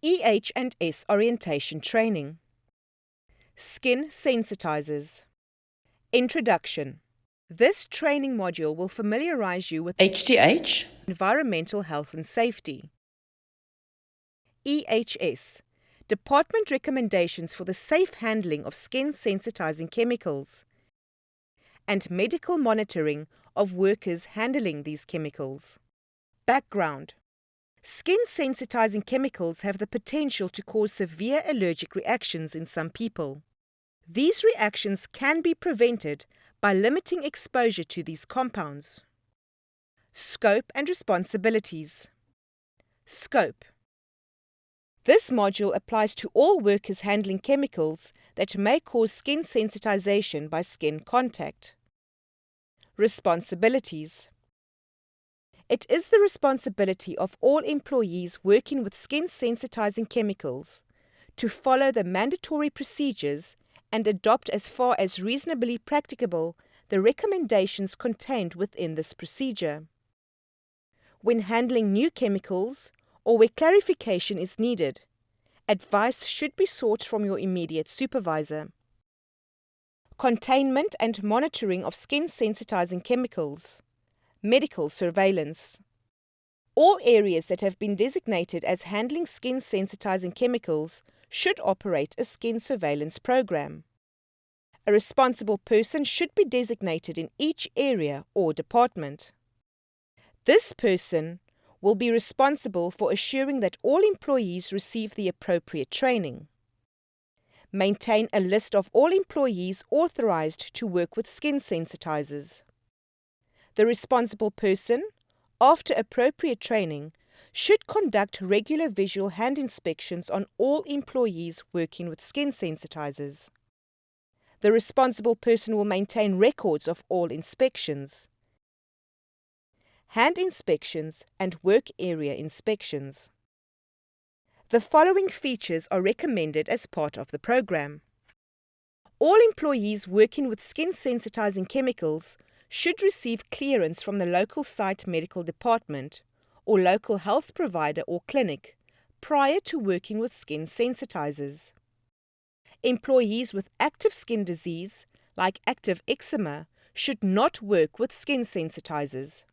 EH&S orientation training. Skin sensitizers. Introduction. This training module will familiarize you with HTH, environmental health and safety. EHS. Department recommendations for the safe handling of skin sensitizing chemicals and medical monitoring of workers handling these chemicals. Background. Skin sensitizing chemicals have the potential to cause severe allergic reactions in some people. These reactions can be prevented by limiting exposure to these compounds. Scope and responsibilities. Scope. This module applies to all workers handling chemicals that may cause skin sensitization by skin contact. Responsibilities. It is the responsibility of all employees working with skin sensitizing chemicals to follow the mandatory procedures and adopt as far as reasonably practicable the recommendations contained within this procedure. When handling new chemicals or where clarification is needed, advice should be sought from your immediate supervisor. Containment and monitoring of skin sensitizing chemicals. Medical surveillance. All areas that have been designated as handling skin sensitizing chemicals should operate a skin surveillance program. A responsible person should be designated in each area or department. This person will be responsible for assuring that all employees receive the appropriate training. Maintain a list of all employees authorized to work with skin sensitizers. The responsible person, after appropriate training, should conduct regular visual hand inspections on all employees working with skin sensitizers. The responsible person will maintain records of all inspections, hand inspections, and work area inspections. The following features are recommended as part of the program. All employees working with skin sensitizing chemicals should receive clearance from the local site medical department or local health provider or clinic prior to working with skin sensitizers. Employees with active skin disease, like active eczema, should not work with skin sensitizers.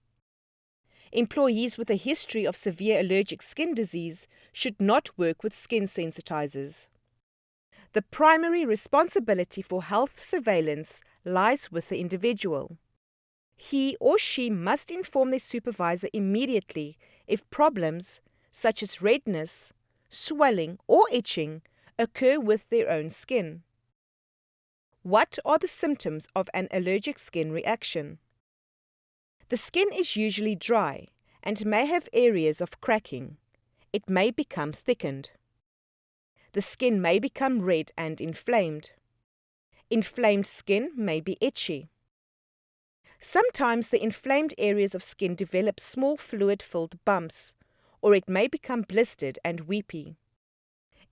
Employees with a history of severe allergic skin disease should not work with skin sensitizers. The primary responsibility for health surveillance lies with the individual. He or she must inform their supervisor immediately if problems, such as redness, swelling, or itching, occur with their own skin. What are the symptoms of an allergic skin reaction? The skin is usually dry and may have areas of cracking. It may become thickened. The skin may become red and inflamed. Inflamed skin may be itchy. Sometimes the inflamed areas of skin develop small fluid-filled bumps, or it may become blistered and weepy.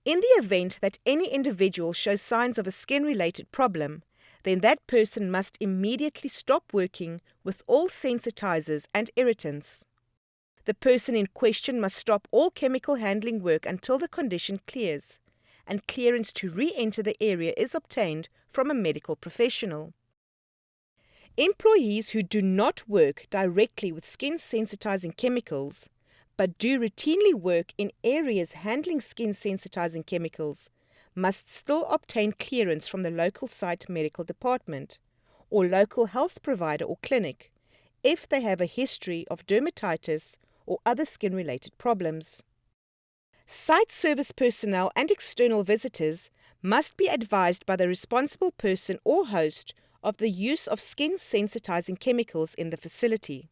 In the event that any individual shows signs of a skin-related problem, then that person must immediately stop working with all sensitizers and irritants. The person in question must stop all chemical handling work until the condition clears, and clearance to re-enter the area is obtained from a medical professional. Employees who do not work directly with skin sensitizing chemicals, but do routinely work in areas handling skin sensitizing chemicals, must still obtain clearance from the local site medical department or local health provider or clinic if they have a history of dermatitis or other skin-related problems. Site service personnel and external visitors must be advised by the responsible person or host of the use of skin sensitizing chemicals in the facility,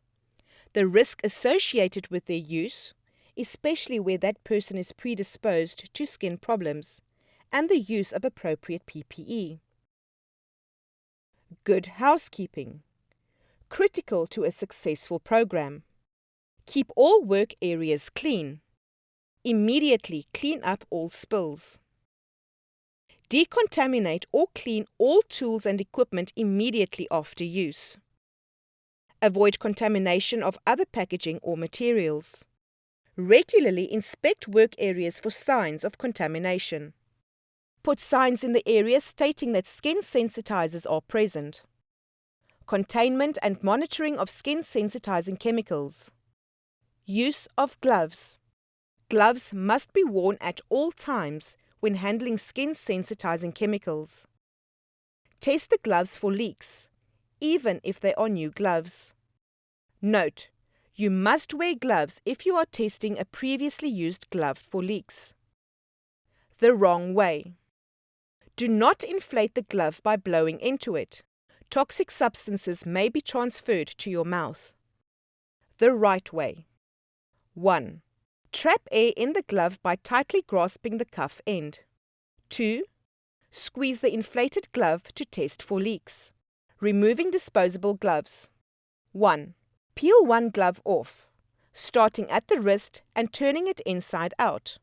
the risk associated with their use, especially where that person is predisposed to skin problems, and the use of appropriate PPE. Good housekeeping. Critical to a successful program. Keep all work areas clean. Immediately clean up all spills. Decontaminate or clean all tools and equipment immediately after use. Avoid contamination of other packaging or materials. Regularly inspect work areas for signs of contamination. Put signs in the area stating that skin sensitizers are present. Containment and monitoring of skin sensitizing chemicals. Use of gloves. Gloves must be worn at all times when handling skin sensitizing chemicals. Test the gloves for leaks, even if they are new gloves. Note: you must wear gloves if you are testing a previously used glove for leaks. The wrong way. Do not inflate the glove by blowing into it. Toxic substances may be transferred to your mouth. The right way. 1. Trap air in the glove by tightly grasping the cuff end. 2. Squeeze the inflated glove to test for leaks. Removing disposable gloves. 1. Peel one glove off, starting at the wrist and turning it inside out.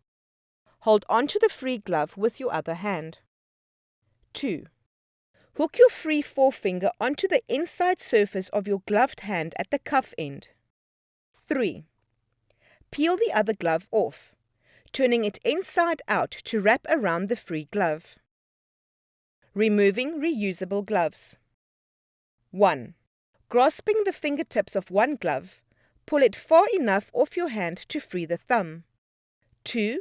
Hold onto the free glove with your other hand. 2. Hook your free forefinger onto the inside surface of your gloved hand at the cuff end. 3. Peel the other glove off, turning it inside out to wrap around the free glove. Removing reusable gloves. 1. Grasping the fingertips of one glove, pull it far enough off your hand to free the thumb. 2.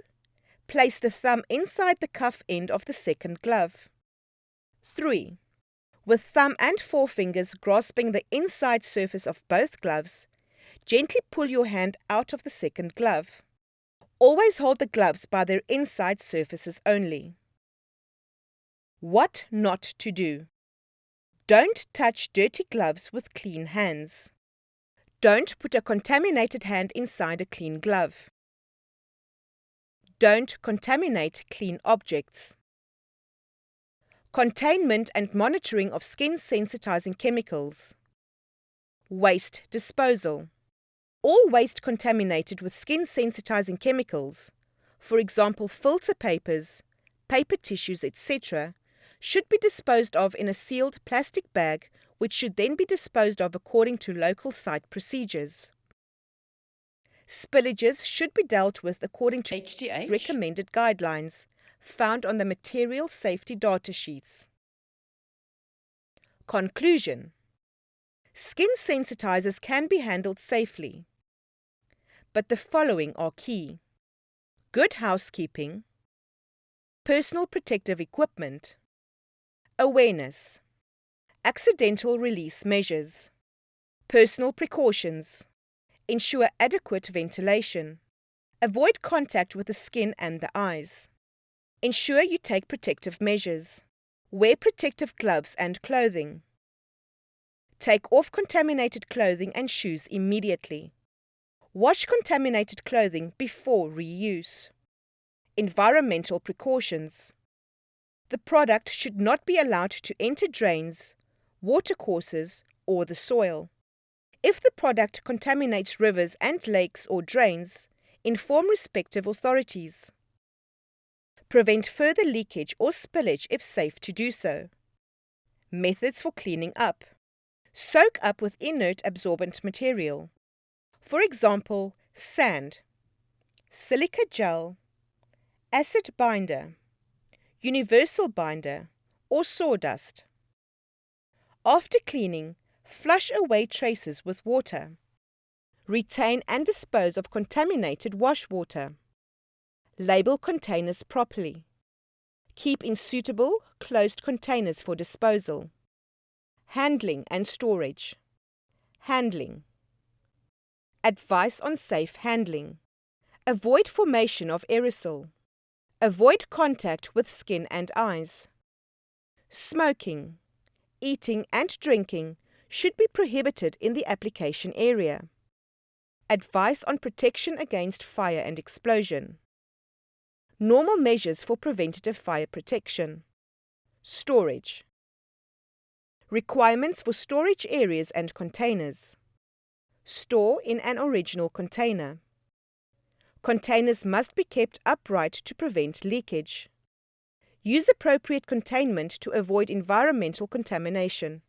Place the thumb inside the cuff end of the second glove. 3. With thumb and forefingers grasping the inside surface of both gloves, gently pull your hand out of the second glove. Always hold the gloves by their inside surfaces only. What not to do. Don't touch dirty gloves with clean hands. Don't put a contaminated hand inside a clean glove. Don't contaminate clean objects. Containment and monitoring of skin sensitizing chemicals. Waste disposal. All waste contaminated with skin sensitizing chemicals, for example filter papers, paper tissues, etc., should be disposed of in a sealed plastic bag, which should then be disposed of according to local site procedures. Spillages should be dealt with according to recommended guidelines found on the material safety data sheets. Conclusion. Skin sensitizers can be handled safely, but the following are key: good housekeeping, personal protective equipment, awareness, accidental release measures, personal precautions, ensure adequate ventilation, avoid contact with the skin and the eyes, ensure you take protective measures, wear protective gloves and clothing, take off contaminated clothing and shoes immediately, wash contaminated clothing before reuse, environmental precautions. The product should not be allowed to enter drains, watercourses, or the soil. If the product contaminates rivers and lakes or drains, inform respective authorities. Prevent further leakage or spillage if safe to do so. Methods for cleaning up. Soak up with inert absorbent material. For example, sand, silica gel, acid binder, universal binder, or sawdust. After cleaning, flush away traces with water. Retain and dispose of contaminated wash water. Label containers properly. Keep in suitable, closed containers for disposal. Handling and storage. Handling. Advice on safe handling. Avoid formation of aerosol. Avoid contact with skin and eyes. Smoking, eating and drinking should be prohibited in the application area. Advice on protection against fire and explosion. Normal measures for preventative fire protection. Storage. Requirements for storage areas and containers. Store in an original container. Containers must be kept upright to prevent leakage. Use appropriate containment to avoid environmental contamination.